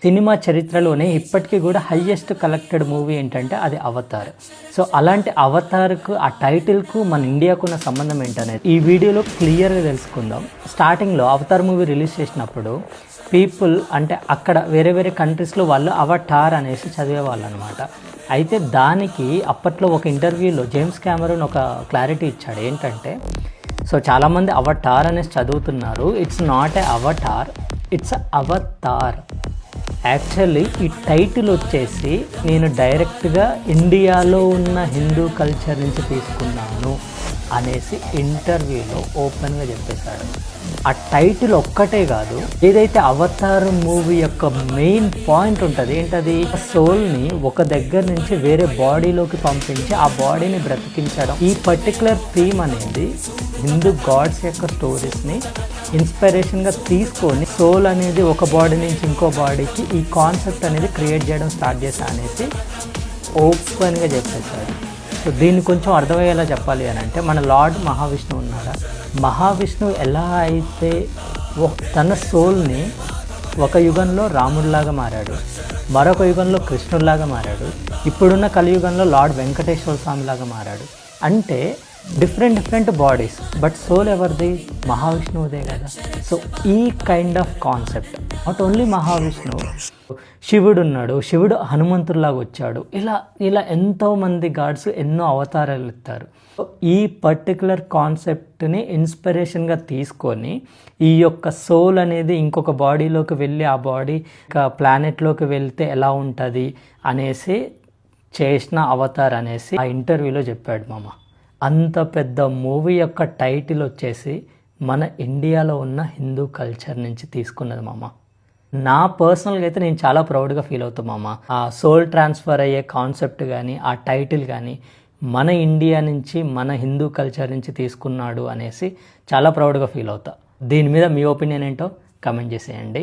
Cinema చరిత్రలోనే ఇప్పటికీ కూడా హైయెస్ట్ కలెక్టెడ్ మూవీ ఏంటంటే అది అవతార్. సో అలాంటి అవతార్కు ఆ టైటిల్కు మన ఇండియాకు ఉన్న సంబంధం ఏంటనేది ఈ వీడియోలో క్లియర్గా తెలుసుకుందాం. స్టార్టింగ్లో అవతార్ మూవీ రిలీజ్ చేసినప్పుడు పీపుల్ అంటే అక్కడ వేరే వేరే కంట్రీస్లో వాళ్ళు అవతార్ అనేసి చదివేవాళ్ళు అనమాట. అయితే దానికి అప్పట్లో ఒక ఇంటర్వ్యూలో జేమ్స్ కెమెరూన్ ఒక క్లారిటీ ఇచ్చాడు. ఏంటంటే సో చాలామంది అవతార్ అనేసి చదువుతున్నారు, it's not a Avatar, it's Avatar. Actually ఈ టైటిల్ వచ్చేసి నేను డైరెక్ట్గా ఇండియాలో ఉన్న హిందూ కల్చర్ నుంచి తీసుకున్నాను అనేసి ఇంటర్వ్యూలో ఓపెన్గా చెప్పేశాడు. ఆ టైటిల్ ఒక్కటే కాదు, ఏదైతే అవతార్ మూవీ యొక్క మెయిన్ పాయింట్ ఉంటుంది ఏంటది, సోల్ని ఒక దగ్గర నుంచి వేరే బాడీలోకి పంపించి ఆ బాడీని బ్రతికించడం. ఈ పర్టికులర్ థీమ్ అనేది హిందూ గాడ్స్ యొక్క స్టోరీస్ని ఇన్స్పిరేషన్గా తీసుకొని సోల్ అనేది ఒక బాడీ నుంచి ఇంకో బాడీకి ఈ కాన్సెప్ట్ అనేది క్రియేట్ చేయడం స్టార్ట్ చేశా అనేసి ఓపెన్గా చెప్పేశాడు. సో దీన్ని కొంచెం అర్థమయ్యేలా చెప్పాలి అని అంటే మన లార్డ్ మహావిష్ణువు ఉన్నాడా, మహావిష్ణువు ఎలా అయితే తన సోల్ని ఒక యుగంలో రాముడిలాగా మారాడు, మరొక యుగంలో కృష్ణుడిలాగా మారాడు, ఇప్పుడున్న కలియుగంలో లార్డ్ వెంకటేశ్వర స్వామిలాగా మారాడు. అంటే డిఫరెంట్ బాడీస్, బట్ సోల్ ఎవరిది, మహావిష్ణువుదే కదా. సో ఈ kind of concept not only మహావిష్ణువు, శివుడు ఉన్నాడు, శివుడు హనుమంతుడిలాగా వచ్చాడు, ఇలా ఎంతోమంది గాడ్స్ ఎన్నో అవతారాలు ఎత్తారు. ఈ పర్టికులర్ కాన్సెప్ట్ని ఇన్స్పిరేషన్గా తీసుకొని ఈ యొక్క సోల్ అనేది ఇంకొక బాడీలోకి వెళ్ళి ఆ బాడీ ఒక ప్లానెట్లోకి వెళ్తే ఎలా ఉంటుంది అనేసి చేసిన అవతార్ అనేసి ఆ ఇంటర్వ్యూలో చెప్పాడు మామ. అంత పెద్ద మూవీ యొక్క టైటిల్ వచ్చేసి మన ఇండియాలో ఉన్న హిందూ కల్చర్ నుంచి తీసుకున్నది మామ. నా పర్సనల్గా అయితే నేను చాలా ప్రౌడ్గా ఫీల్ అవుతాను మామ. ఆ సోల్ ట్రాన్స్ఫర్ అయ్యే కాన్సెప్ట్ కానీ ఆ టైటిల్ కానీ మన ఇండియా నుంచి మన హిందూ కల్చర్ నుంచి తీసుకున్నాడు అనేసి చాలా ప్రౌడ్గా ఫీల్ అవుతా. దీని మీద మీ ఒపీనియన్ ఏంటో కమెంట్ చేసేయండి.